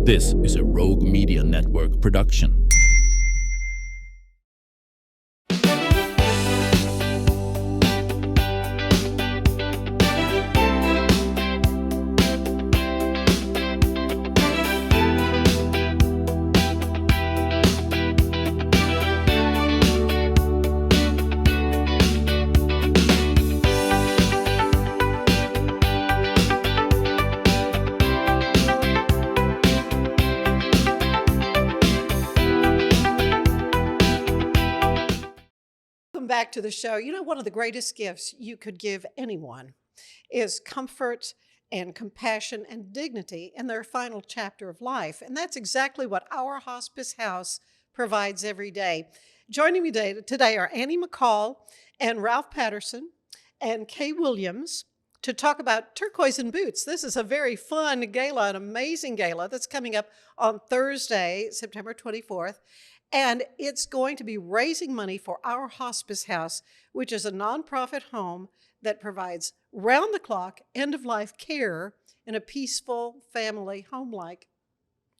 This is a Rogue Media Network production. Back to the show. You know, one of the greatest gifts you could give anyone is comfort and compassion and dignity in their final chapter of life. And that's exactly what Our Hospice House provides every day. Joining me today are Annie McCall and Ralph Patterson and Kay Williams to talk about Turquoise Boots. This is a very fun gala, an amazing gala that's coming up on Thursday, September 24th. And it's going to be raising money for Our Hospice House, which is a nonprofit home that provides round-the-clock, end-of-life care in a peaceful, family, home-like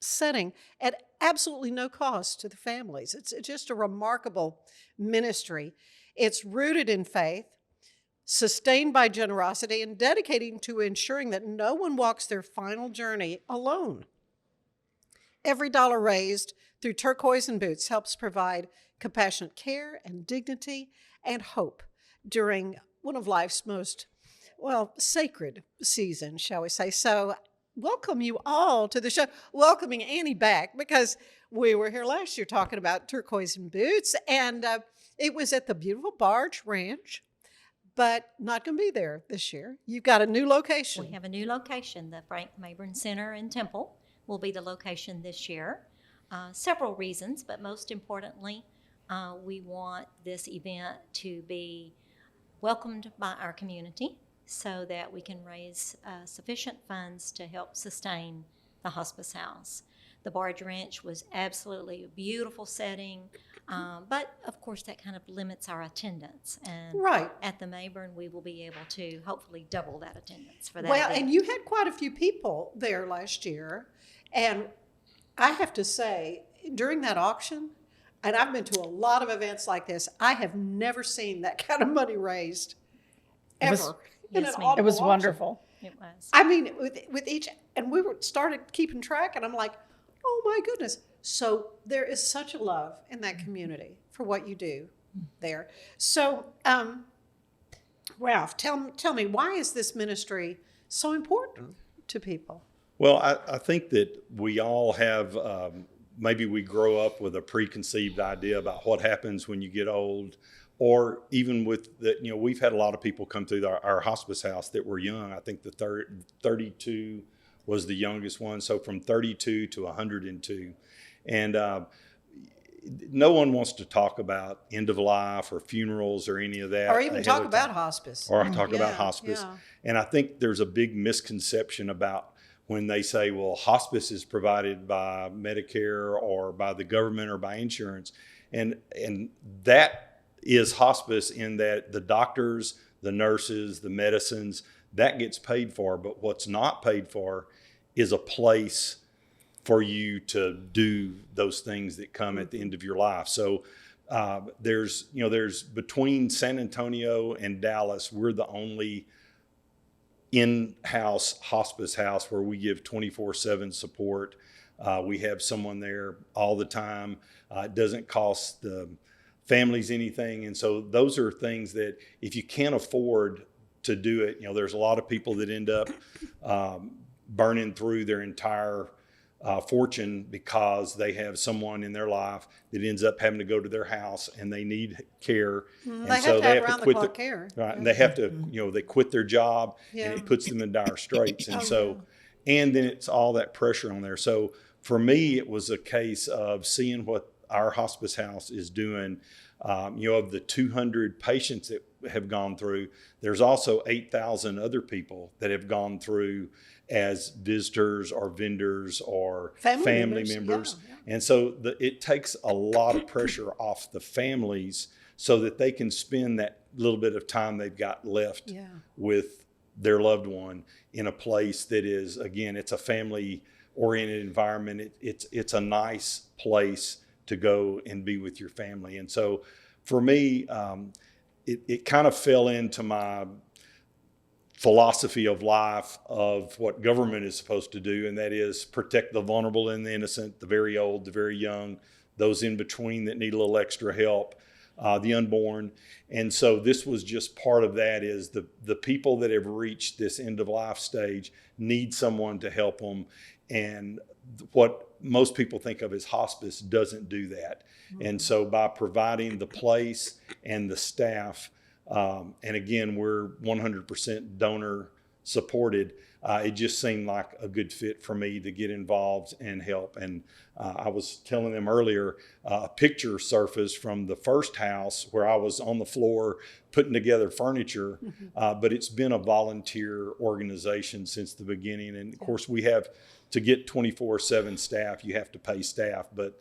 setting at absolutely no cost to the families. It's just a remarkable ministry. It's rooted in faith, sustained by generosity, and dedicating to ensuring that no one walks their final journey alone. Every dollar raised through Turquoise Boots helps provide compassionate care and dignity and hope during one of life's most, sacred seasons, shall we say. So welcome you all to the show. Welcoming Annie back because we were here last year talking about Turquoise Boots, and it was at the beautiful Barge Ranch, but not going to be there this year. You've got a new location. We have a new location. The Frank Mabern Center in Temple will be the location this year. Several reasons, but most importantly, we want this event to be welcomed by our community so that we can raise sufficient funds to help sustain the hospice house. The Barge Ranch was absolutely a beautiful setting, but of course that kind of limits our attendance. And right. At the Mabern, we will be able to hopefully double that attendance for that Well, event. and you had quite a few people there last year, and I have to say, during that auction, and I've been to a lot of events like this, I have never seen that kind of money raised ever. It was wonderful. It was. I mean, with each, and we started keeping track, and I'm like, oh my goodness. So there is such a love in that community for what you do there. So, Ralph, tell me, why is this ministry so important to people? Well, I think that we all have, maybe we grow up with a preconceived idea about what happens when you get old, or even with we've had a lot of people come through our hospice house that were young. I think the 32 was the youngest one. So from 32 to 102. And no one wants to talk about end of life or funerals or any of that. Or even talk about hospice. Or talk about hospice. Yeah. And I think there's a big misconception about when they say, well, hospice is provided by Medicare or by the government or by insurance. And that is hospice in that the doctors, the nurses, the medicines, that gets paid for. But what's not paid for is a place for you to do those things that come at the end of your life. So there's between San Antonio and Dallas, we're the only in-house hospice house where we give 24/7 support. We have someone there all the time. It doesn't cost the families anything. And so those are things that if you can't afford to do it, there's a lot of people that end up burning through their entire fortune because they have someone in their life that ends up having to go to their house and they need care. And so they have to have round-the-clock care. Right, and they have to, they quit their job, and it puts them in dire straits. And and then it's all that pressure on there. So for me, it was a case of seeing what our hospice house is doing. Of the 200 patients that have gone through, there's also 8,000 other people that have gone through as visitors or vendors or family members. Yeah. And so it takes a lot of pressure off the families so that they can spend that little bit of time they've got left with their loved one in a place that is, again, it's a family oriented environment, it's a nice place to go and be with your family. And so for me, it kind of fell into my philosophy of life of what government is supposed to do, and that is protect the vulnerable and the innocent, the very old, the very young, those in between that need a little extra help, the unborn. And so this was just part of that, is the people that have reached this end of life stage need someone to help them. And what most people think of as hospice doesn't do that. And so by providing the place and the staff, and again, we're 100% donor supported, it just seemed like a good fit for me to get involved and help. And I was telling them earlier, a picture surfaced from the first house where I was on the floor putting together furniture, but it's been a volunteer organization since the beginning. And of course, we have to get 24/7 staff, you have to pay staff, but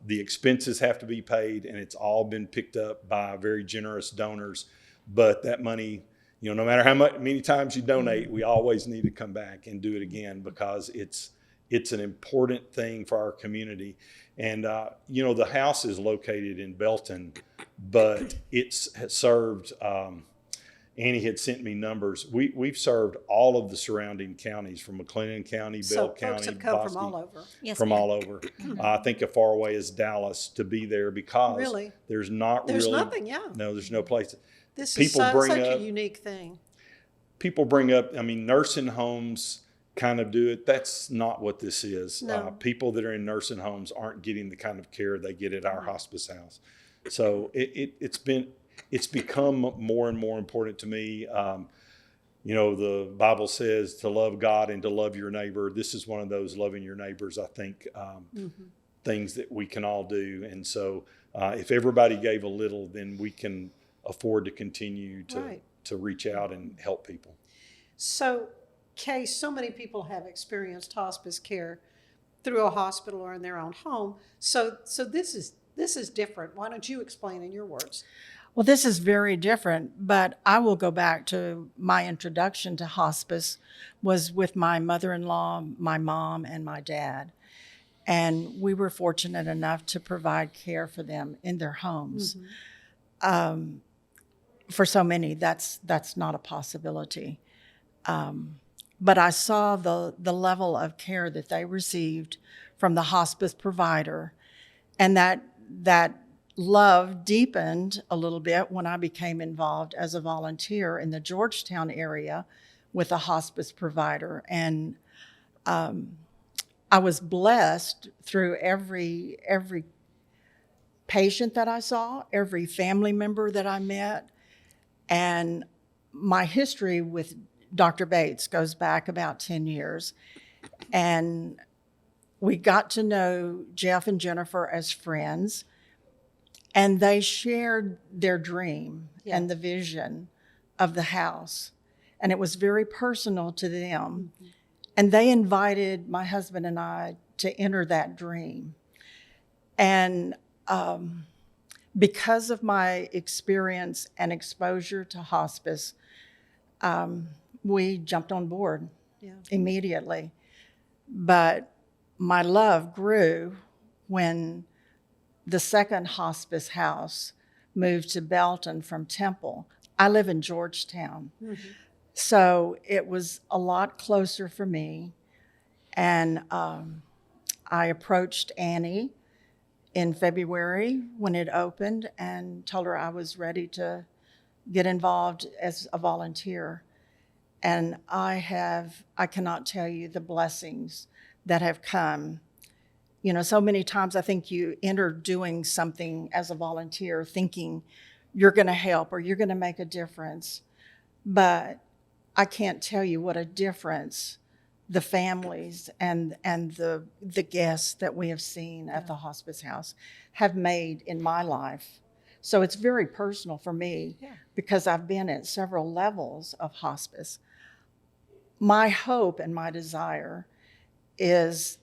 the expenses have to be paid, and it's all been picked up by very generous donors. But that money, no matter many times you donate, we always need to come back and do it again, because it's an important thing for our community. And the house is located in Belton, but it's served. Annie had sent me numbers. We've served all of the surrounding counties, from McLennan County, Bell County, folks have come Bosque, from all over. Yes, from ma'am. all over. I think as far away as Dallas to be there, because there's There's nothing, No, there's no place. This People is bring such up- a unique thing. People bring up, nursing homes kind of do it. That's not what this is. No. People that are in nursing homes aren't getting the kind of care they get at Our Hospice House. So it's become more and more important to me. The Bible says to love God and to love your neighbor. This is one of those loving your neighbors, I think, things that we can all do. And so if everybody gave a little, then we can afford to continue to reach out and help people. So, Kay, so many people have experienced hospice care through a hospital or in their own home. So this is different. Why don't you explain in your words? Well, this is very different, but I will go back to my introduction to hospice was with my mother-in-law, my mom, and my dad. And we were fortunate enough to provide care for them in their homes. For so many, that's not a possibility. But I saw the level of care that they received from the hospice provider, and that love deepened a little bit when I became involved as a volunteer in the Georgetown area with a hospice provider. And I was blessed through every patient that I saw, every family member that I met. And my history with Dr. Bates goes back about 10 years. And we got to know Jeff and Jennifer as friends. And they shared their dream and the vision of the house. And it was very personal to them. And they invited my husband and I to enter that dream. And because of my experience and exposure to hospice, we jumped on board immediately. But my love grew when the second hospice house moved to Belton from Temple. I live in Georgetown. So it was a lot closer for me. And I approached Annie in February when it opened and told her I was ready to get involved as a volunteer. And I cannot tell you the blessings that have come. So many times I think you enter doing something as a volunteer thinking you're going to help or you're going to make a difference. But I can't tell you what a difference the families and the guests that we have seen at the hospice house have made in my life. So it's very personal for me because I've been at several levels of hospice. My hope and my desire is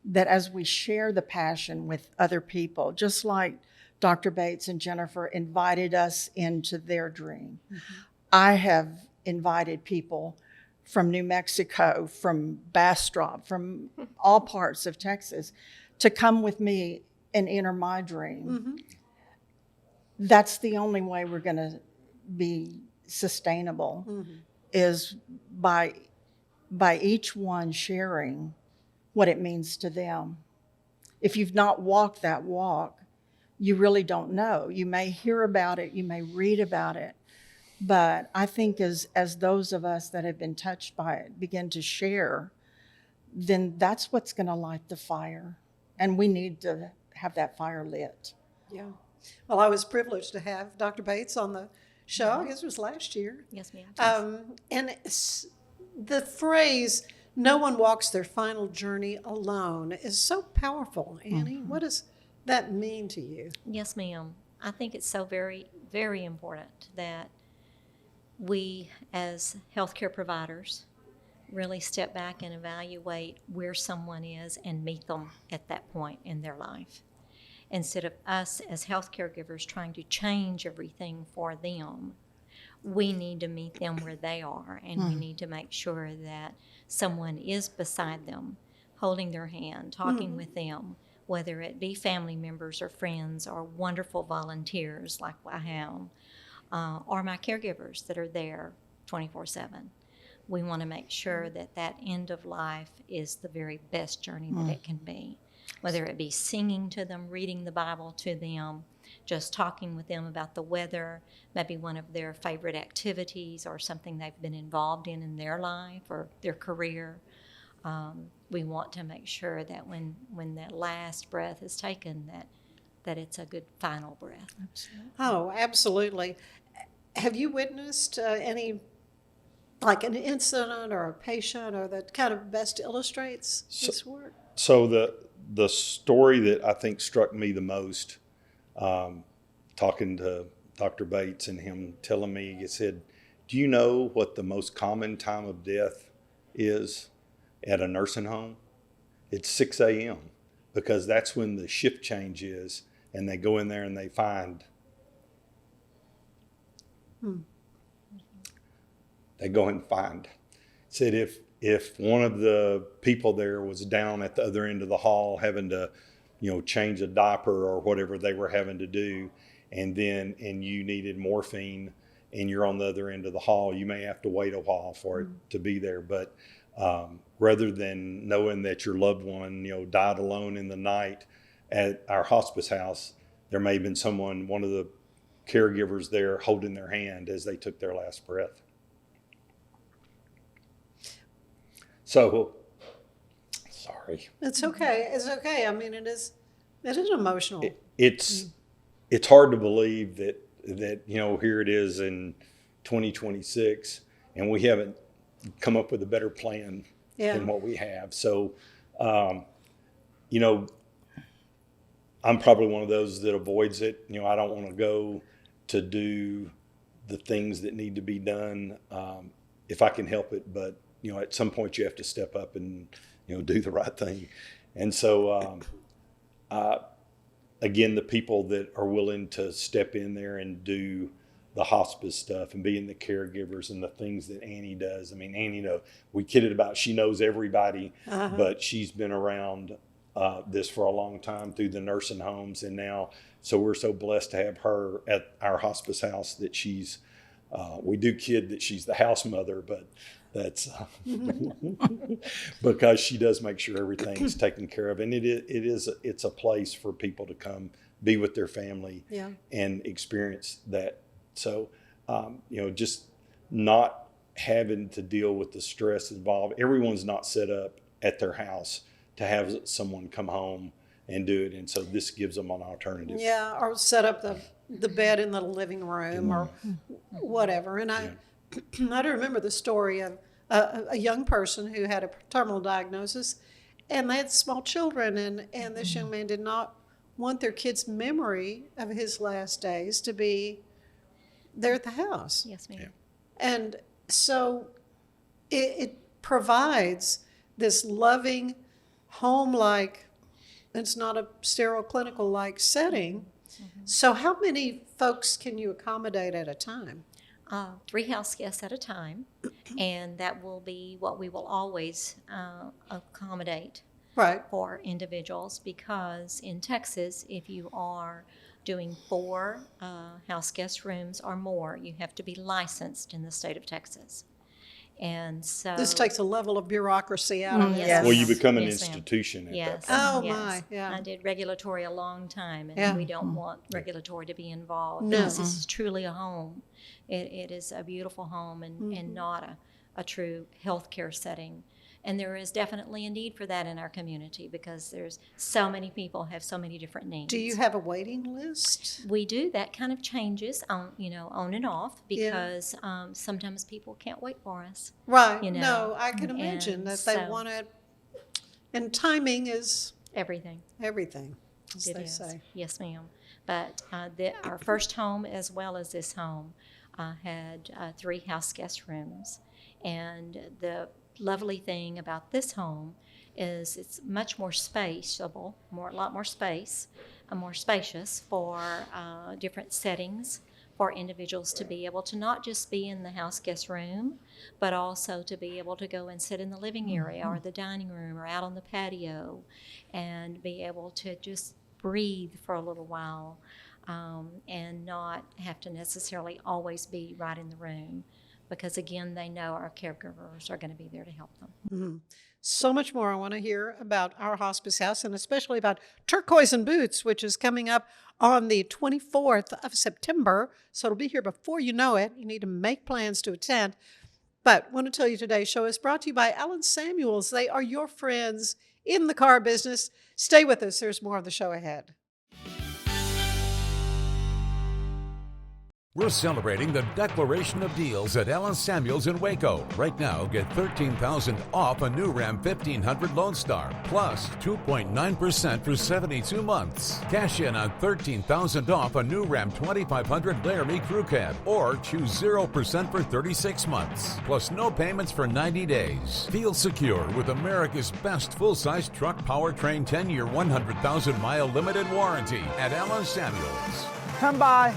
that as we share the passion with other people, just like Dr. Bates and Jennifer invited us into their dream, I have invited people from New Mexico, from Bastrop, from all parts of Texas, to come with me and enter my dream. That's the only way we're going to be sustainable, is by each one sharing what it means to them. If you've not walked that walk, you really don't know. You may hear about it, you may read about it, but I think as those of us that have been touched by it begin to share, then that's what's going to light the fire. And we need to have that fire lit. Yeah. Well, I was privileged to have Dr. Bates on the show. I guess it was last year. Yes, ma'am. And the phrase, "no one walks their final journey alone," is so powerful. Annie, what does that mean to you? Yes, ma'am. I think it's so very, very important that we as healthcare providers really step back and evaluate where someone is and meet them at that point in their life. Instead of us as health caregivers trying to change everything for them, we need to meet them where they are, and we need to make sure that someone is beside them, holding their hand, talking with them, whether it be family members or friends or wonderful volunteers like I have, or my caregivers that are there 24/7. We want to make sure that that end of life is the very best journey that it can be, whether it be singing to them, reading the Bible to them, just talking with them about the weather, maybe one of their favorite activities or something they've been involved in their life or their career. We want to make sure that when that last breath is taken, that it's a good final breath. Absolutely. Oh, absolutely. Have you witnessed any, like an incident or a patient, or that kind of best illustrates this work? So the story that I think struck me the most, talking to Dr. Bates and him telling me, he said, "Do you know what the most common time of death is at a nursing home? It's 6 a.m. because that's when the shift change is, and they go in there and they find." They go and find. Said if one of the people there was down at the other end of the hall having to, change a diaper or whatever they were having to do, and you needed morphine and you're on the other end of the hall, you may have to wait a while for it to be there. But rather than knowing that your loved one, died alone in the night at our hospice house, there may have been one of the caregivers there holding their hand as they took their last breath. So, sorry. It's okay. It's okay. I mean, it is emotional. It's hard to believe that here it is in 2026 and we haven't come up with a better plan than what we have. So, I'm probably one of those that avoids it. I don't want to go to do the things that need to be done if I can help it. But, at some point you have to step up and, do the right thing. And so, again, the people that are willing to step in there and do the hospice stuff and being the caregivers and the things that Annie does. I mean, Annie, we kidded about she knows everybody, but she's been around this for a long time through the nursing homes. And now, so we're so blessed to have her at our hospice house that she's, we do kid that she's the house mother, but that's because she does make sure everything's taken care of. And it's a place for people to come be with their family and experience that. So, just not having to deal with the stress involved. Everyone's not set up at their house to have someone come home and do it. And so this gives them an alternative. Yeah, or set up the bed in the living room or whatever. And I do remember the story of a young person who had a terminal diagnosis, and they had small children, and this young man did not want their kid's memory of his last days to be there at the house. Yes, ma'am. Yeah. And so it provides this loving, home-like, it's not a sterile clinical-like setting. So how many folks can you accommodate at a time? 3 house guests at a time, and that will be what we will always accommodate Right. for individuals, because in Texas, if you are doing 4 house guest rooms or more, you have to be licensed in the state of Texas. And so This takes a level of bureaucracy out of it. Yes. Well, you become an Yes, ma'am. institution at Yes. that point. Oh, Yes. my, yeah. I did regulatory a long time, and Yeah. we don't want regulatory to be involved. No. Because this is truly a home. It is a beautiful home and not a true healthcare setting. And there is definitely a need for that in our community, because there's so many people have so many different needs. Do you have a waiting list? We do. That kind of changes on and off, Yeah. because sometimes people can't wait for us. Right. You know, No, I can imagine and that they so- want it. And timing is Everything. everything, as It they is. say. Yes, ma'am. But our first home, as well as this home, had 3 house guest rooms. And the lovely thing about this home is it's much more spaceable, a lot more space, more spacious for different settings, for individuals to be able to not just be in the house guest room, but also to be able to go and sit in the living area or the dining room or out on the patio, and be able to just breathe for a little while, and not have to necessarily always be right in the room, because again, they know our caregivers are going to be there to help them. So much more I want to hear about Our Hospice House, and especially about Turquoise Boots, which is coming up on the 24th of September. So it'll be here before you know it. You need to make plans to attend. But I want to tell you today's show is brought to you by Alan Samuels. They are your friends in the car business. Stay with us. There's more of the show ahead. We're celebrating the Declaration of Deals at Alan Samuels in Waco. Right now, get $13,000 off a new Ram 1500 Lone Star, plus 2.9% for 72 months. Cash in on $13,000 off a new Ram 2500 Laramie Crew Cab, or choose 0% for 36 months, plus no payments for 90 days. Feel secure with America's best full-size truck powertrain 10-year, 100,000-mile limited warranty at Alan Samuels. Come by.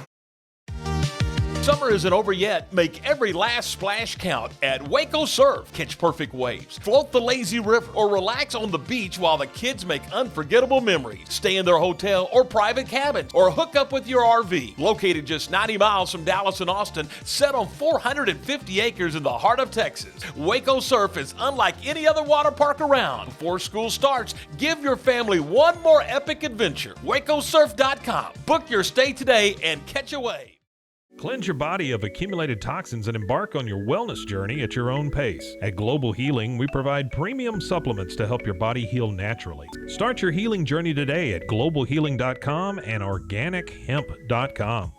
Summer isn't over yet. Make every last splash count at Waco Surf. Catch perfect waves, float the lazy river, or relax on the beach while the kids make unforgettable memories. Stay in their hotel or private cabin, or hook up with your RV. Located just 90 miles from Dallas and Austin, set on 450 acres in the heart of Texas, Waco Surf is unlike any other water park around. Before school starts, give your family one more epic adventure. WacoSurf.com. Book your stay today and catch a wave. Cleanse your body of accumulated toxins and embark on your wellness journey at your own pace. At Global Healing, we provide premium supplements to help your body heal naturally. Start your healing journey today at globalhealing.com and organichemp.com.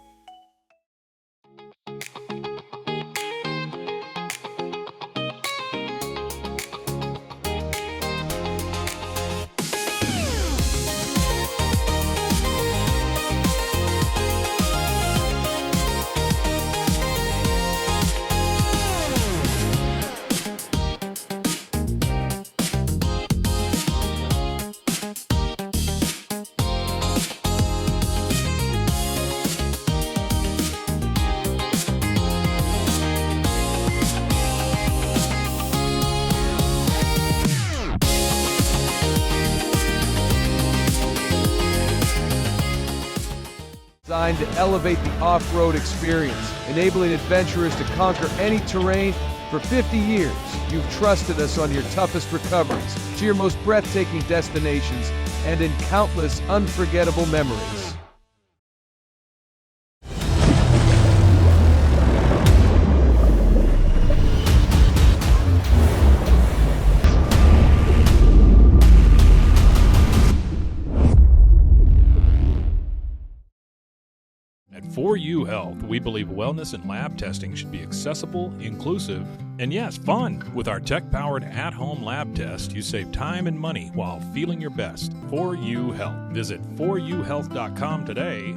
Designed to elevate the off-road experience, enabling adventurers to conquer any terrain. For 50 years, you've trusted us on your toughest recoveries, to your most breathtaking destinations, and in countless unforgettable memories. At 4U Health, we believe wellness and lab testing should be accessible, inclusive, and yes, fun. With our tech-powered at-home lab test, you save time and money while feeling your best. 4U Health. Visit 4uhealth.com today.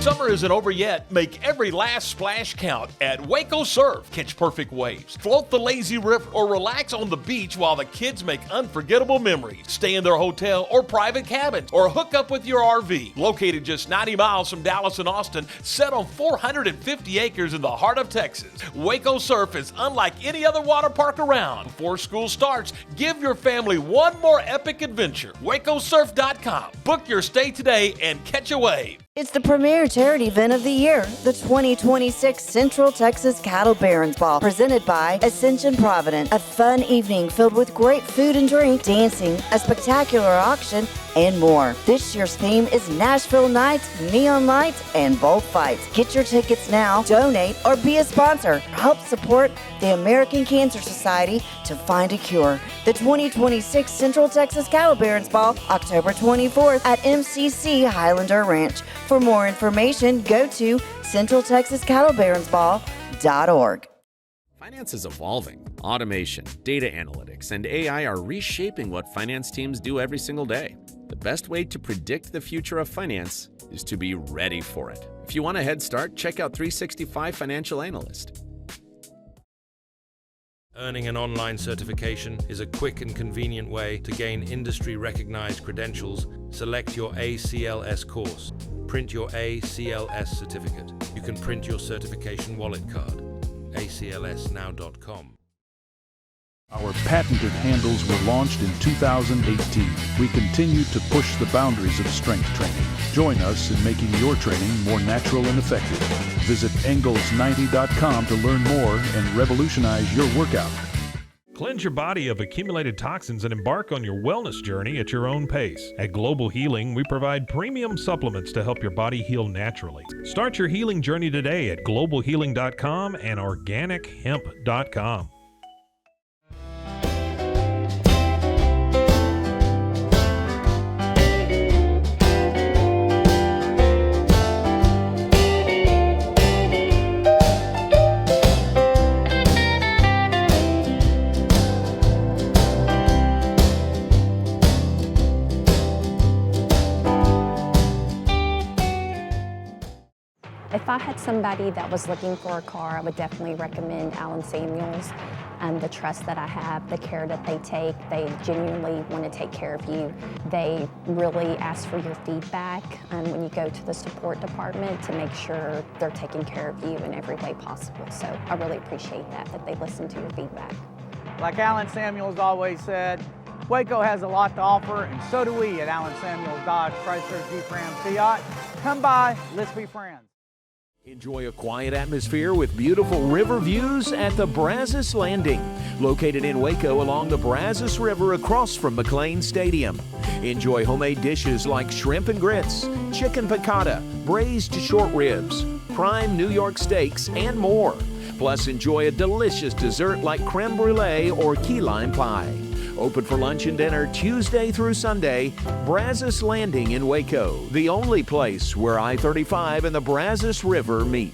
Summer isn't over yet. Make every last splash count at Waco Surf. Catch perfect waves, float the lazy river, or relax on the beach while the kids make unforgettable memories. Stay in their hotel or private cabins, or hook up with your RV. Located just 90 miles from Dallas and Austin, set on 450 acres in the heart of Texas, Waco Surf is unlike any other water park around. Before school starts, give your family one more epic adventure. WacoSurf.com. Book your stay today and catch a wave. It's the premier charity event of the year, the 2026 Central Texas Cattle Barons Ball, presented by Ascension Providence. A fun evening filled with great food and drink, dancing, a spectacular auction, and more. This year's theme is Nashville Nights, Neon Lights, and Bullfights. Get your tickets now, donate, or be a sponsor. Help support the American Cancer Society to find a cure. The 2026 Central Texas Cattle Barons Ball, October 24th at MCC Highlander Ranch. For more information, go to centraltexascattlebaronsball.org. Finance is evolving. Automation, data analytics, and AI are reshaping what finance teams do every single day. The best way to predict the future of finance is to be ready for it. If you want a head start, check out 365 Financial Analyst. Earning an online certification is a quick and convenient way to gain industry-recognized credentials. Select your ACLS course. Print your ACLS certificate. You can print your certification wallet card. aclsnow.com. Our patented handles were launched in 2018. We continue to push the boundaries of strength training. Join us in making your training more natural and effective. Visit Engels90.com to learn more and revolutionize your workout. Cleanse your body of accumulated toxins and embark on your wellness journey at your own pace. At Global Healing, we provide premium supplements to help your body heal naturally. Start your healing journey today at globalhealing.com and organichemp.com. If I had somebody that was looking for a car, I would definitely recommend Allen Samuels. The trust that I have, the care that they take, they genuinely want to take care of you. They really ask for your feedback when you go to the support department to make sure they're taking care of you in every way possible. So I really appreciate that they listen to your feedback. Like Allen Samuels always said, Waco has a lot to offer, and so do we at Allen Samuels Dodge, Chrysler, Jeep, Ram, Fiat. Come by, let's be friends. Enjoy a quiet atmosphere with beautiful river views at the Brazos Landing, located in Waco along the Brazos River across from McLean Stadium. Enjoy homemade dishes like shrimp and grits, chicken piccata, braised short ribs, prime New York steaks, and more. Plus, enjoy a delicious dessert like creme brulee or key lime pie. Open for lunch and dinner Tuesday through Sunday. Brazos Landing in Waco, the only place where I-35 and the Brazos River meet.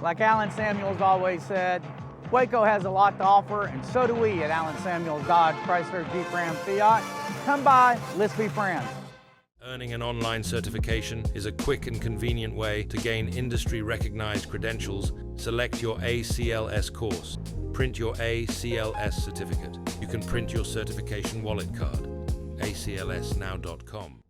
Like Alan Samuels always said, Waco has a lot to offer, and so do we at Alan Samuels Dodge Chrysler Jeep Ram Fiat. Come by, let's be friends. Earning an online certification is a quick and convenient way to gain industry-recognized credentials. Select your ACLS course. Print your ACLS certificate. You can print your certification wallet card. aclsnow.com.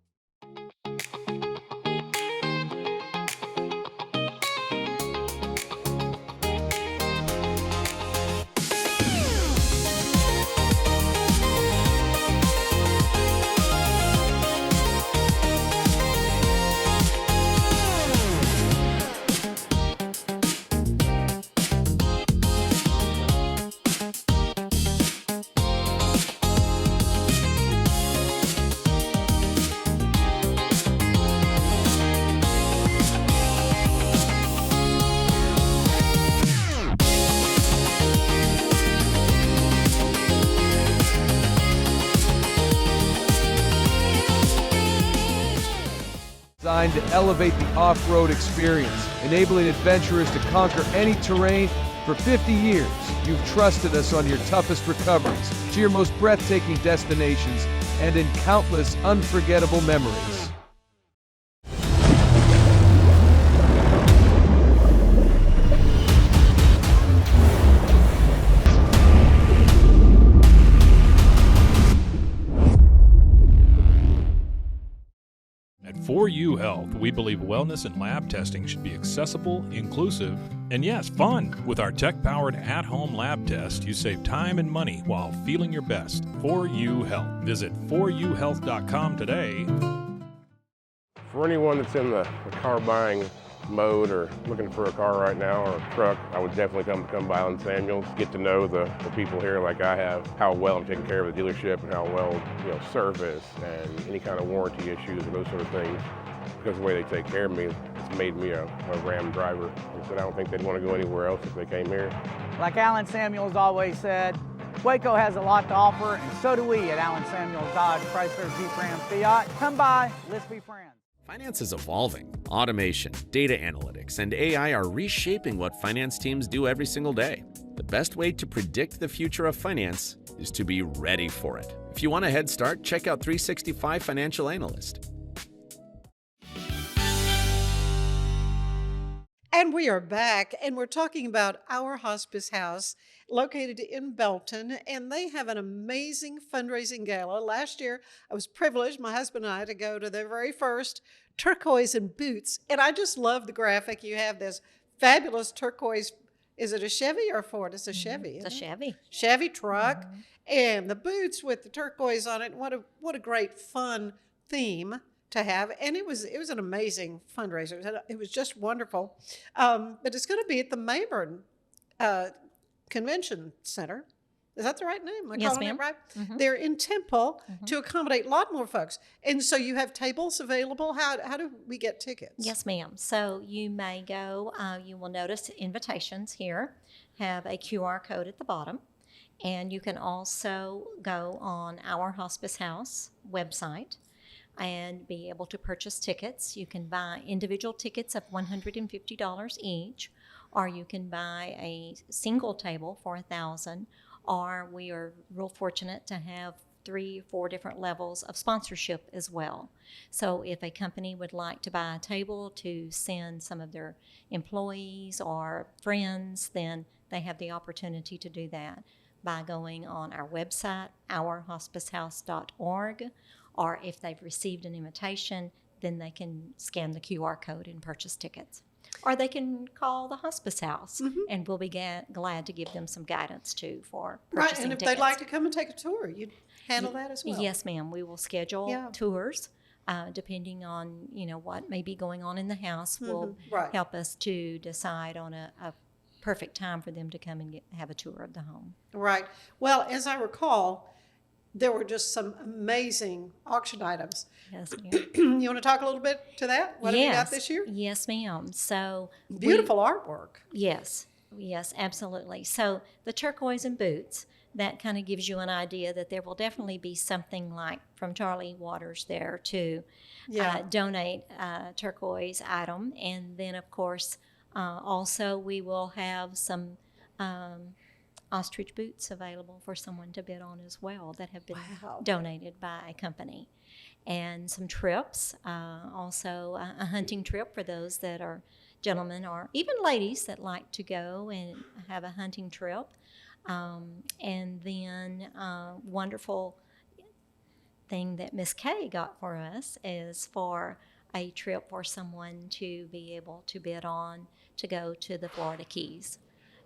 Designed to elevate the off-road experience, enabling adventurers to conquer any terrain. For 50 years, you've trusted us on your toughest recoveries, to your most breathtaking destinations, and in countless unforgettable memories. At 4U Health, we believe wellness and lab testing should be accessible, inclusive, and yes, fun. With our tech-powered at-home lab test, you save time and money while feeling your best. 4U Health. Visit 4uhealth.com today. For anyone that's in the car buying mode or looking for a car right now or a truck, I would definitely come by Alan Samuels, get to know the people here like I have, how well I'm taking care of the dealership and how well, service and any kind of warranty issues or those sort of things. Because of the way they take care of me, it's made me a Ram driver. I said I don't think they'd want to go anywhere else if they came here. Like Alan Samuels always said, Waco has a lot to offer, and so do we at Alan Samuels Dodge Chrysler Jeep Ram Fiat. Come by, let's be friends. Finance is evolving. Automation, data analytics, and AI are reshaping what finance teams do every single day. The best way to predict the future of finance is to be ready for it. If you want a head start, check out 365 Financial Analyst. And we are back, and we're talking about Our Hospice House, located in Belton, and they have an amazing fundraising gala. Last year, I was privileged, my husband and I, to go to their very first Turquoise Boots, and I just love the graphic. You have this fabulous turquoise, is it a Chevy or a Ford? It's a Chevy. It's a Chevy. Chevy truck, and the boots with the turquoise on it. What a great fun theme to have, and it was an amazing fundraiser. It was just wonderful. But it's going to be at the Mayburn Convention Center. Is that the right name? Am I Yes, calling ma'am. it right? Mhm. They're in Temple to accommodate a lot more folks, and so you have tables available. How do we get tickets? Yes, ma'am. So you may go, you will notice invitations here have a QR code at the bottom, and you can also go on Our Hospice House website and be able to purchase tickets. You can buy individual tickets of $150 each, or you can buy a single table for $1,000, or we are real fortunate to have 3 or 4 different levels of sponsorship as well. So if a company would like to buy a table to send some of their employees or friends, then they have the opportunity to do that by going on our website, ourhospicehouse.org, or if they've received an invitation, then they can scan the QR code and purchase tickets. Or they can call the Hospice House, and we'll be glad to give them some guidance too for purchasing Right, and if tickets. they'd like to come and take a tour, you'd handle that as well. Yes, ma'am. We will schedule tours depending on what may be going on in the house. Will Right. help us to decide on a perfect time for them to come and have a tour of the home. Right. Well, as I recall, there were just some amazing auction items. Yes, ma'am. You want to talk a little bit to that? What have we got this year? Yes, ma'am. So Beautiful artwork. Yes, absolutely. So the Turquoise Boots, that kind of gives you an idea that there will definitely be something like from Charlie Waters there to donate a turquoise item. And then, of course, Also, we will have some ostrich boots available for someone to bid on as well that have been donated by a company. And some trips, also a hunting trip for those that are gentlemen or even ladies that like to go and have a hunting trip. And then wonderful thing that Miss Kay got for us is for a trip for someone to be able to bid on to go to the Florida Keys.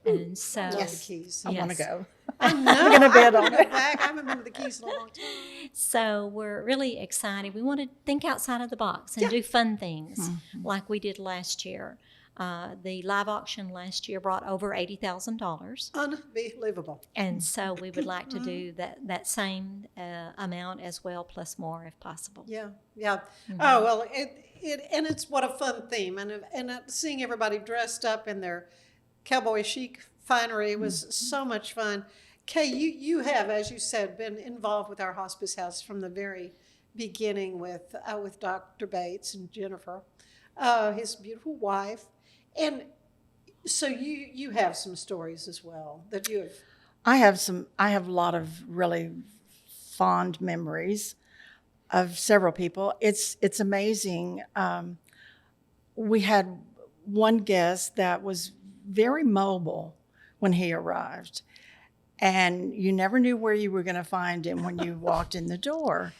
And so, the Keys. I want to go. I'm going to bid on it. I haven't been to the Keys in a long time. So we're really excited. We want to think outside of the box and do fun things like we did last year. The live auction last year brought over $80,000. Unbelievable. And so we would like to do that same amount as well, plus more if possible. Yeah. Oh, well, and it's what a fun theme. And seeing everybody dressed up in their cowboy chic finery was so much fun. Kay, you have, as you said, been involved with Our Hospice House from the very beginning with Dr. Bates and Jennifer, his beautiful wife. And so you have some stories as well that you have. I have a lot of really fond memories of several people. It's amazing. We had one guest that was very mobile when he arrived, and you never knew where you were going to find him when you walked in the door.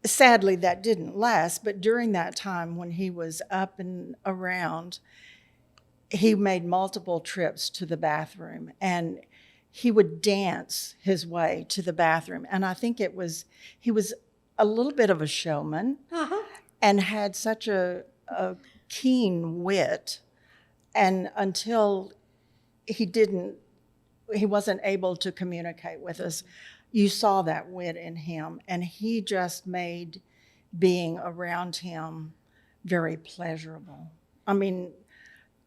Sadly, that didn't last, but during that time when he was up and around, he made multiple trips to the bathroom, and he would dance his way to the bathroom. And I think he was a little bit of a showman and had such a keen wit. And until he wasn't able to communicate with us, you saw that wit in him, and he just made being around him very pleasurable. I mean,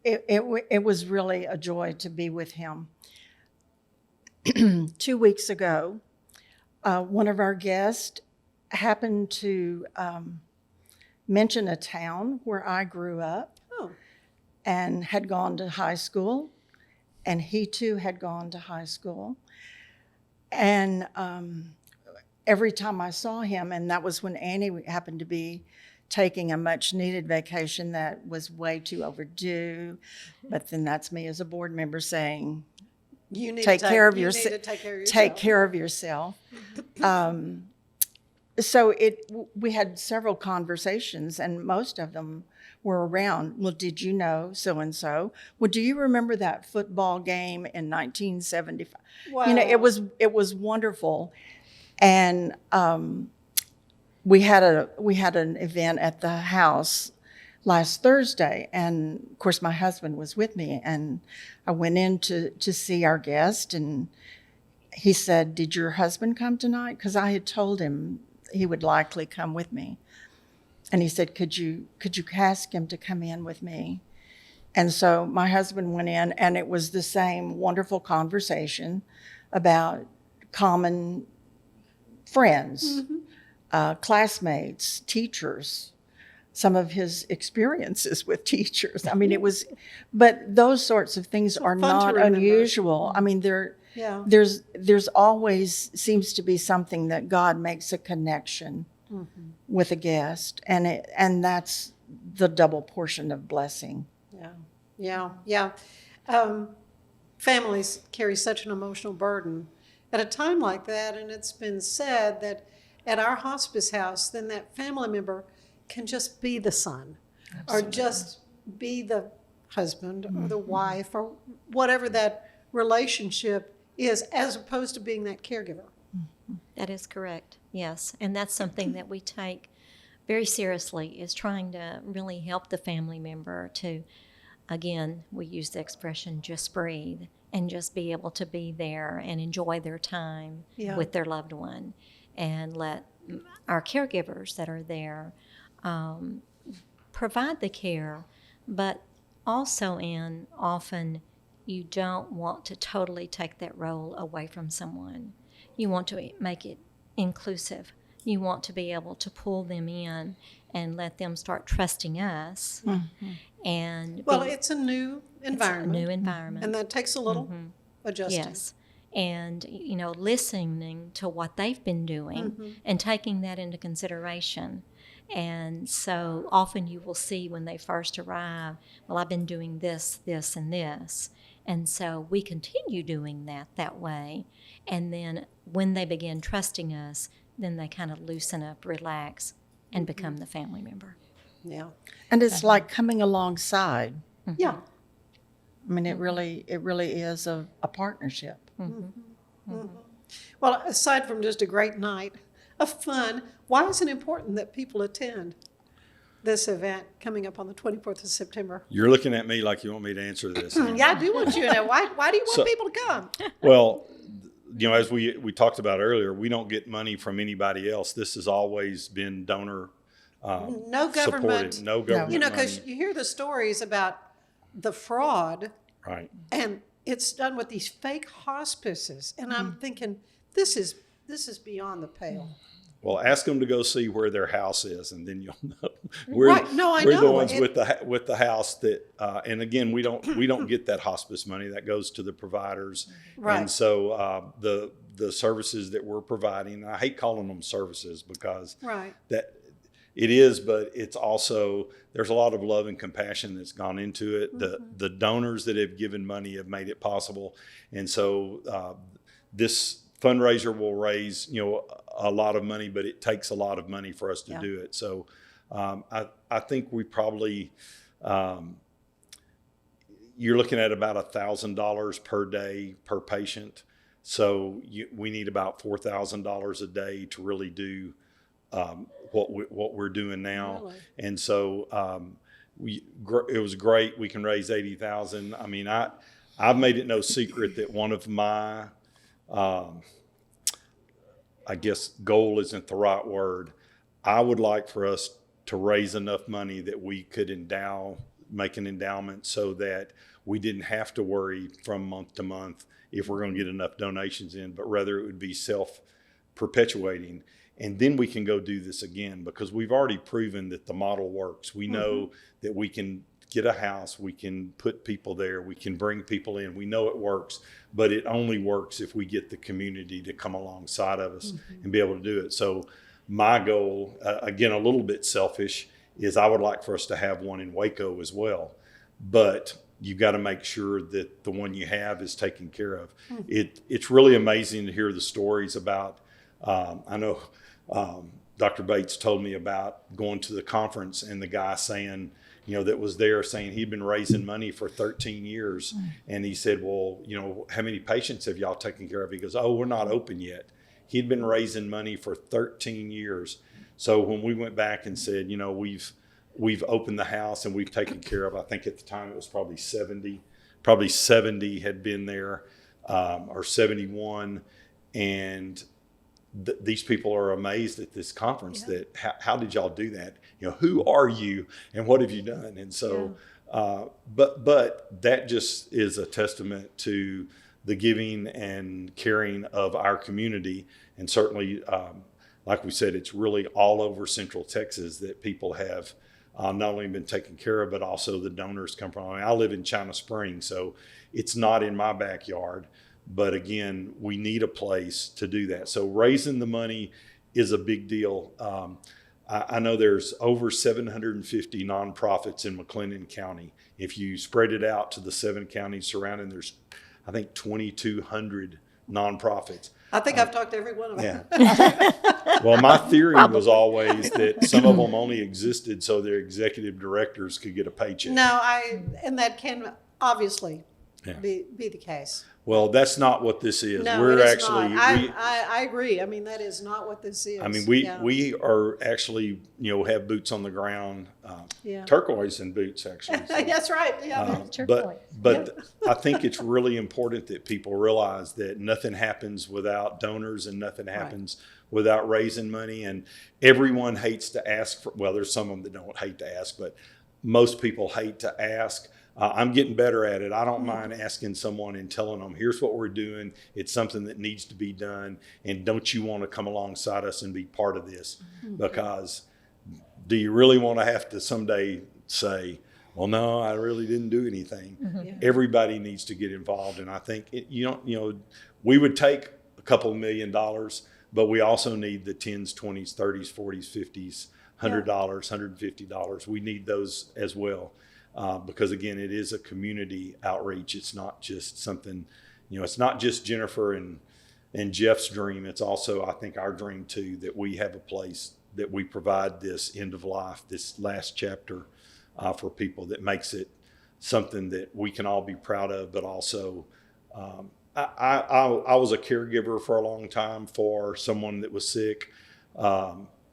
it was really a joy to be with him. 2 weeks ago, one of our guests happened to mention a town where I grew up and had gone to high school, and he too had gone to high school. And every time I saw him, and that was when Annie happened to be taking a much needed vacation that was way too overdue, but then that's me as a board member saying, take care of yourself. So we had several conversations, and most of them were around, well, did you know so-and-so? Well, do you remember that football game in 1975? Wow. You know, it was wonderful. And we had an event at the house last Thursday, and of course my husband was with me, and I went in to see our guest, and he said, did your husband come tonight? Because I had told him he would likely come with me. And he said, could you ask him to come in with me? And so my husband went in, and it was the same wonderful conversation about common friends, classmates, teachers, some of his experiences with teachers. I mean, but those sorts of things are not unusual. I mean, there's always seems to be something that God makes a connection with a guest, and that's the double portion of blessing. Yeah. Families carry such an emotional burden at a time like that, and it's been said that at Our Hospice House, then that family member can just be the son, or just be the husband or the wife, or whatever that relationship is, as opposed to being that caregiver. That is correct, yes. And that's something that we take very seriously, is trying to really help the family member to, again, we use the expression, just breathe, and just be able to be there and enjoy their time with their loved one, and let our caregivers that are there provide the care, but also often you don't want to totally take that role away from someone. You want to make it inclusive. You want to be able to pull them in and let them start trusting us And well, it's a new environment. It's a new environment. And that takes a little adjusting. Yes. And, listening to what they've been doing and taking that into consideration. And so often you will see when they first arrive, well, I've been doing this, this, and this. And so we continue doing that way. And then when they begin trusting us, then they kind of loosen up, relax, and become the family member. Yeah. And it's like coming alongside. Yeah. I mean, it really is a partnership. Well, aside from just a great night of fun, why is it important that people attend this event coming up on the 24th of September? You're looking at me like you want me to answer this. Yeah, I do want you to know. Why do you want people to come? Well, as we talked about earlier, we don't get money from anybody else. This has always been donor no government. supported. No government. Because you hear the stories about the fraud. Right. And it's done with these fake hospices. And I'm thinking, this is beyond the pale. Well, ask them to go see where their house is, and then you'll know. Right. No, I know. We're the ones with the house that, and again, we don't get that hospice money. That goes to the providers. Right. And so the services that we're providing, I hate calling them services because that it is, but it's also, there's a lot of love and compassion that's gone into it. The donors that have given money have made it possible, and so this fundraiser will raise, a lot of money, but it takes a lot of money for us to do it. So I think we probably, you're looking at about $1,000 per day per patient. So we need about $4,000 a day to really do what we're doing now. Really? And so it was great. We can raise $80,000. I mean, I've made it no secret that one of my I guess goal isn't the right word. I would like for us to raise enough money that we could make an endowment so that we didn't have to worry from month to month if we're going to get enough donations in, but rather it would be self-perpetuating. And then we can go do this again because we've already proven that the model works. We know that we can get a house, we can put people there, we can bring people in. We know it works, but it only works if we get the community to come alongside of us and be able to do it. So my goal, again, a little bit selfish, is I would like for us to have one in Waco as well. But you've got to make sure that the one you have is taken care of. It's really amazing to hear the stories about, I know Dr. Bates told me about going to the conference and the guy saying, that was there saying he'd been raising money for 13 years. And he said, well, how many patients have y'all taken care of? He goes, oh, we're not open yet. He'd been raising money for 13 years. So when we went back and said, we've opened the house and we've taken care of, I think at the time it was probably 70 had been there, or 71. And these people are amazed at this conference that how did y'all do that? Who are you and what have you done? And so, but that just is a testament to the giving and caring of our community. And certainly, like we said, it's really all over Central Texas that people have not only been taken care of, but also the donors come from. I live in China Springs, so it's not in my backyard. But again, we need a place to do that. So raising the money is a big deal. I know there's over 750 nonprofits in McLennan County. If you spread it out to the 7 counties surrounding, there's, I think, 2,200 nonprofits. I think I've talked to every one of them. Yeah. Well, my theory was always that some of them only existed so their executive directors could get a paycheck. No, and that can obviously be the case. Well, that's not what this is. No, We're it is actually. not. I agree. I mean, that is not what this is. I mean, we are actually, have boots on the ground, turquoise and boots actually. So, that's right. Yeah, turquoise. But I think it's really important that people realize that nothing happens without donors and nothing happens without raising money. And everyone hates to ask for. Well, there's some of them that don't hate to ask, but most people hate to ask. I'm getting better at it. I don't mind asking someone and telling them, here's what we're doing. It's something that needs to be done. And don't you want to come alongside us and be part of this? Because do you really want to have to someday say, well, no, I really didn't do anything. Yeah. Everybody needs to get involved. And I think, we would take a couple $1 million, but we also need the 10s, 20s, 30s, 40s, 50s, $100, $150. We need those as well. Because again, it is a community outreach. It's not just something, it's not just Jennifer and Jeff's dream. It's also, I think, our dream too, that we have a place that we provide this end of life, this last chapter for people, that makes it something that we can all be proud of. But also, I was a caregiver for a long time for someone that was sick.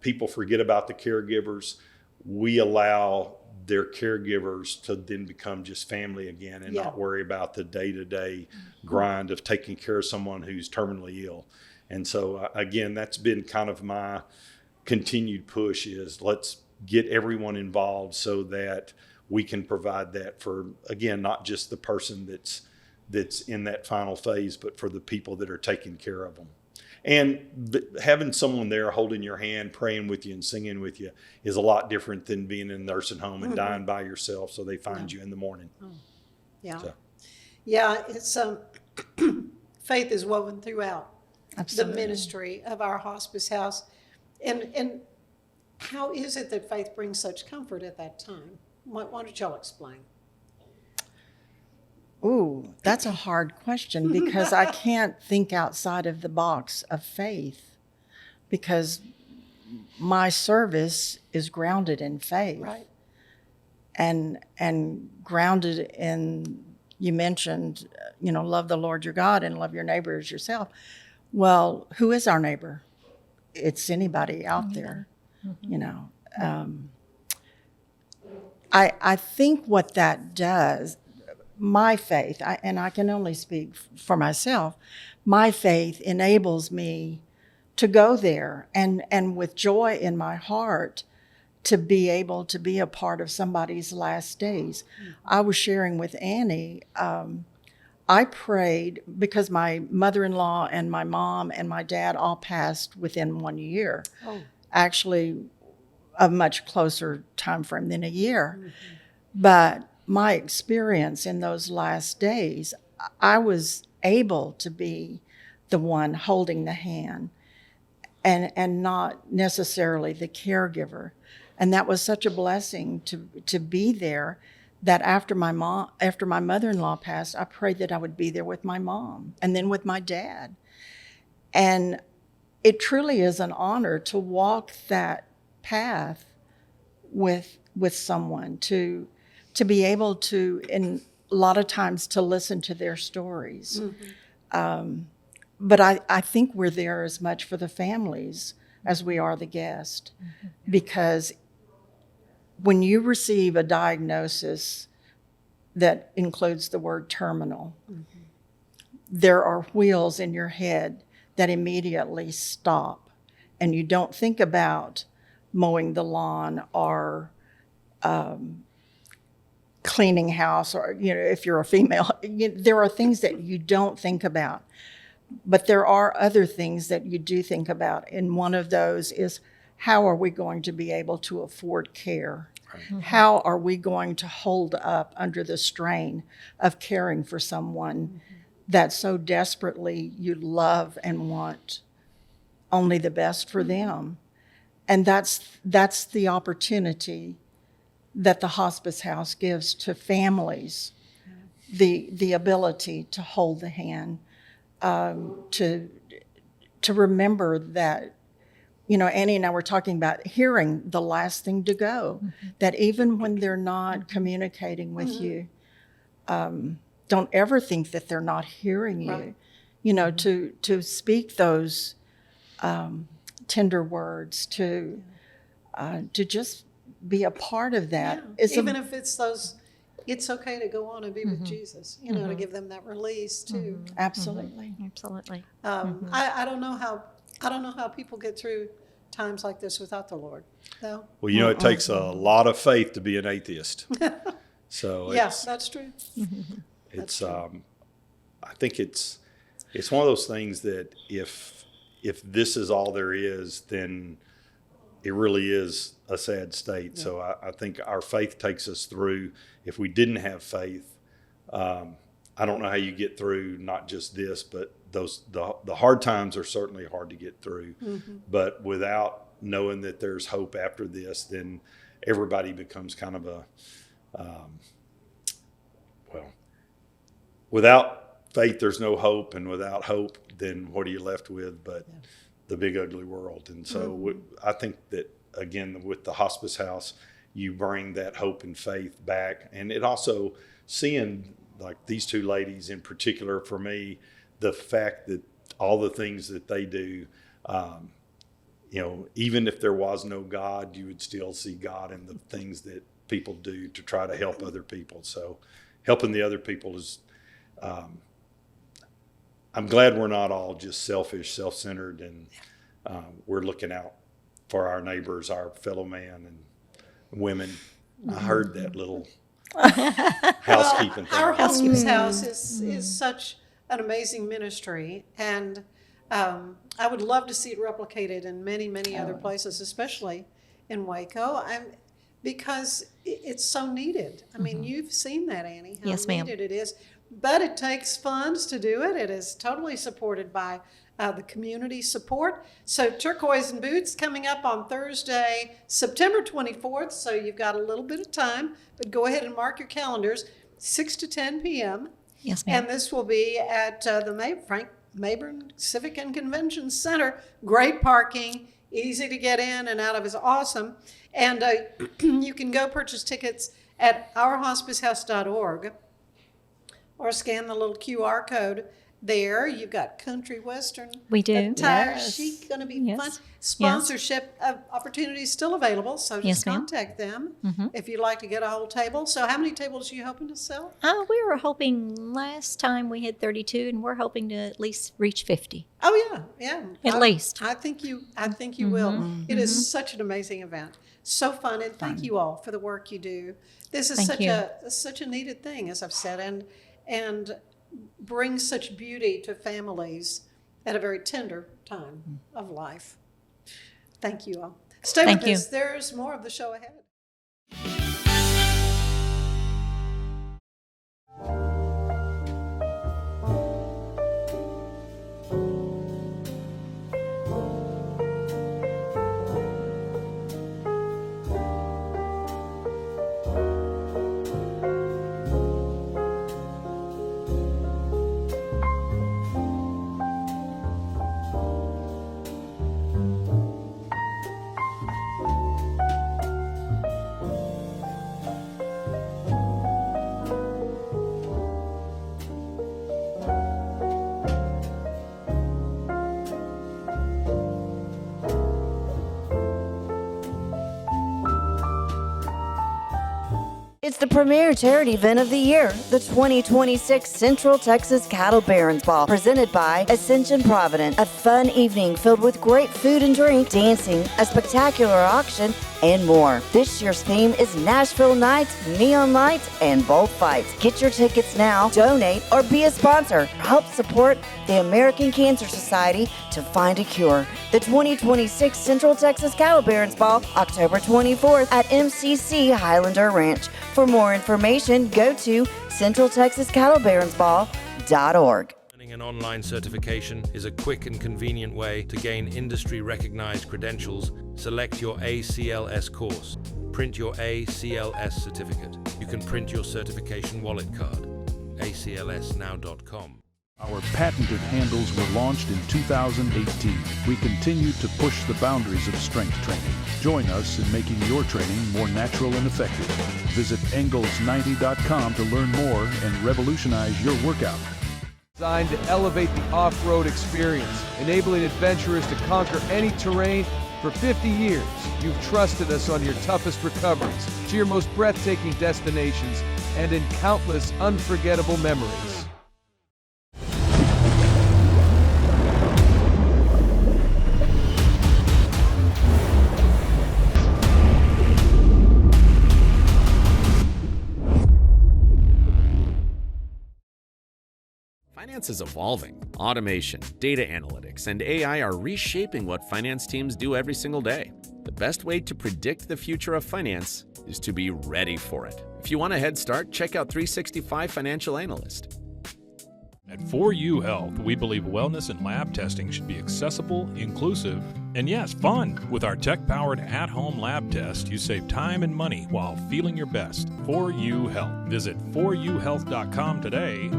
People forget about the caregivers. We allow their caregivers to then become just family again and not worry about the day-to-day grind of taking care of someone who's terminally ill. And so again, that's been kind of my continued push, is let's get everyone involved so that we can provide that for, again, not just the person that's in that final phase, but for the people that are taking care of them. And having someone there holding your hand, praying with you and singing with you is a lot different than being in a nursing home and dying by yourself, so they find you in the morning. Yeah. So. Yeah, it's faith is woven throughout Absolutely. the ministry of Our Hospice House. And how is it that faith brings such comfort at that time? Why don't y'all explain? Ooh, that's a hard question, because I can't think outside of the box of faith, because my service is grounded in faith. Right. And grounded in, you mentioned, love the Lord your God and love your neighbor as yourself. Well, who is our neighbor? It's anybody out there, I think what that does, my faith, and I can only speak for myself, my faith enables me to go there and with joy in my heart to be able to be a part of somebody's last days. I was sharing with Annie, I prayed because my mother-in-law and my mom and my dad all passed within 1 year. Oh. Actually, a much closer time frame than a year. Mm-hmm. But my experience in those last days, I was able to be the one holding the hand and not necessarily the caregiver. And that was such a blessing to be there, that after my mother-in-law passed, I prayed that I would be there with my mom and then with my dad. And it truly is an honor to walk that path with someone, to be able to, in a lot of times, to listen to their stories. Mm-hmm. But I think we're there as much for the families as we are the guest, because when you receive a diagnosis that includes the word terminal, there are wheels in your head that immediately stop, and you don't think about mowing the lawn or cleaning house, or if you're a female, there are things that you don't think about, but there are other things that you do think about, and one of those is, how are we going to be able to afford care? Mm-hmm. How are we going to hold up under the strain of caring for someone that so desperately you love and want only the best for them? And that's the opportunity that the Hospice House gives to families, the ability to hold the hand, to remember that, Annie and I were talking about hearing the last thing to go, that even when they're not communicating with you, don't ever think that they're not hearing you. Right. To speak those tender words, to just be a part of that. Yeah. Even if it's those, it's okay to go on and be with Jesus, to give them that release too. Absolutely. Absolutely. I don't know how people get through times like this without the Lord, though. Well, it takes a lot of faith to be an atheist. So that's true. It's I think it's one of those things that if this is all there is, then it really is a sad state. Yeah. So I think our faith takes us through. If we didn't have faith, I don't know how you get through not just this, but the hard times are certainly hard to get through. Mm-hmm. But without knowing that there's hope after this, then everybody becomes kind of a, without faith, there's no hope. And without hope, then what are you left with but the big ugly world? And so I think that, again, with the Hospice House, you bring that hope and faith back. And it also, seeing like these two ladies in particular, for me, the fact that all the things that they do, even if there was no God, you would still see God in the things that people do to try to help other people. So helping the other people is, I'm glad we're not all just selfish, self-centered, and we're looking out for our neighbors, our fellow man and women. I heard that little housekeeping thing. Our Hospice House is such an amazing ministry, and I would love to see it replicated in many, many other places, especially in Waco, because it's so needed. I mean, you've seen that, Annie, how needed it is. But it takes funds to do it. It is totally supported by the community support. So Turquoise Boots coming up on Thursday, September 24th. So you've got a little bit of time, but go ahead and mark your calendars, 6 to 10 p.m. Yes, ma'am. And this will be at the Frank Mayburn Civic and Convention Center. Great parking, easy to get in and out of, is awesome. And you can go purchase tickets at ourhospicehouse.org. or scan the little QR code there. You've got country western. We do. Attire chic, going to be fun. Sponsorship opportunities still available, so just contact them if you'd like to get a whole table. So how many tables are you hoping to sell? We were hoping, last time we had 32, and we're hoping to at least reach 50. Oh yeah. At least. I think you will. It is such an amazing event. So fun, and thank you all for the work you do. This is such a needed thing, as I've said, and brings such beauty to families at a very tender time of life. Thank you all. Stay with us. There's more of the show ahead. It's the premier charity event of the year, the 2026 Central Texas Cattle Barons Ball, presented by Ascension Provident. A fun evening filled with great food and drink, dancing, a spectacular auction, and more. This year's theme is Nashville Nights, Neon Lights, and Bullfights. Get your tickets now, donate, or be a sponsor. Help support the American Cancer Society to find a cure. The 2026 Central Texas Cattle Barons Ball, October 24th at MCC Highlander Ranch. For more information, go to centraltexascattlebaronsball.org. Earning an online certification is a quick and convenient way to gain industry-recognized credentials. Select your ACLS course. Print your ACLS certificate. You can print your certification wallet card. aclsnow.com. Our patented handles were launched in 2018. We continue to push the boundaries of strength training. Join us in making your training more natural and effective. Visit Engels90.com to learn more and revolutionize your workout. Designed to elevate the off-road experience, enabling adventurers to conquer any terrain. For 50 years, you've trusted us on your toughest recoveries, to your most breathtaking destinations, and in countless unforgettable memories. Finance is evolving. Automation, data analytics, and AI are reshaping what finance teams do every single day. The best way to predict the future of finance is to be ready for it. If you want a head start, check out 365 Financial Analyst. At 4U Health, we believe wellness and lab testing should be accessible, inclusive, and yes, fun. With our tech-powered at-home lab test, you save time and money while feeling your best. 4U Health. Visit 4uhealth.com today.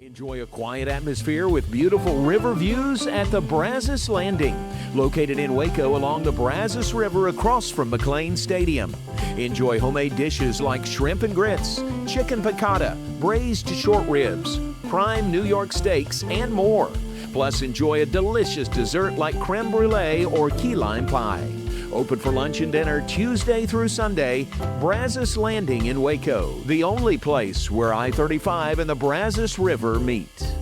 Enjoy a quiet atmosphere with beautiful river views at the Brazos Landing, located in Waco along the Brazos River across from McLean Stadium. Enjoy homemade dishes like shrimp and grits, chicken piccata, braised short ribs, prime New York steaks, and more. Plus, enjoy a delicious dessert like creme brulee or key lime pie. Open for lunch and dinner Tuesday through Sunday. Brazos Landing in Waco, the only place where I-35 and the Brazos River meet.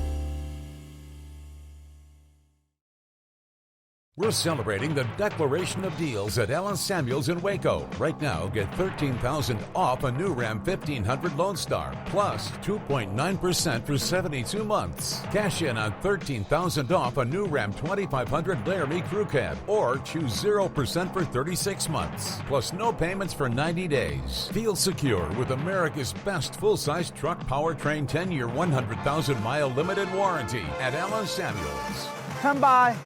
We're celebrating the Declaration of Deals at Ellen Samuels in Waco. Right now, get $13,000 off a new Ram 1500 Lone Star, plus 2.9% for 72 months. Cash in on $13,000 off a new Ram 2500 Laramie Crew Cab, or choose 0% for 36 months, plus no payments for 90 days. Feel secure with America's best full-size truck powertrain 10-year, 100,000-mile limited warranty at Ellen Samuels. Come by.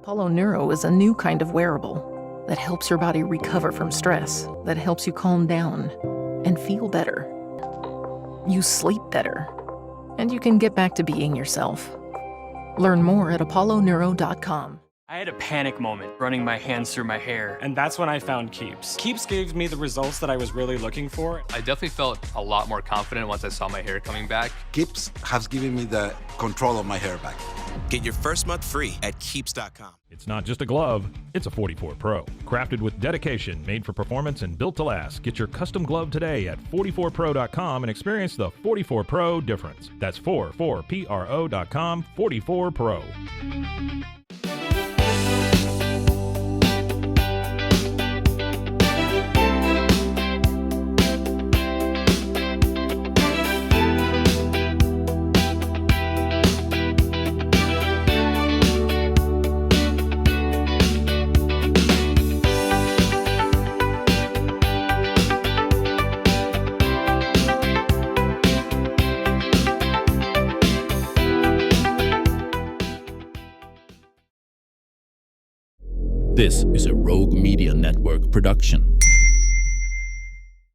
Apollo Neuro is a new kind of wearable that helps your body recover from stress, that helps you calm down and feel better. You sleep better, and you can get back to being yourself. Learn more at apolloneuro.com. I had a panic moment running my hands through my hair, and that's when I found Keeps. Keeps gave me the results that I was really looking for. I definitely felt a lot more confident once I saw my hair coming back. Keeps has given me the control of my hair back. Get your first month free at Keeps.com. It's not just a glove, it's a 44 Pro. Crafted with dedication, made for performance, and built to last. Get your custom glove today at 44pro.com and experience the 44 Pro difference. That's 44pro.com, 44 Pro. This is a Rogue Media Network production.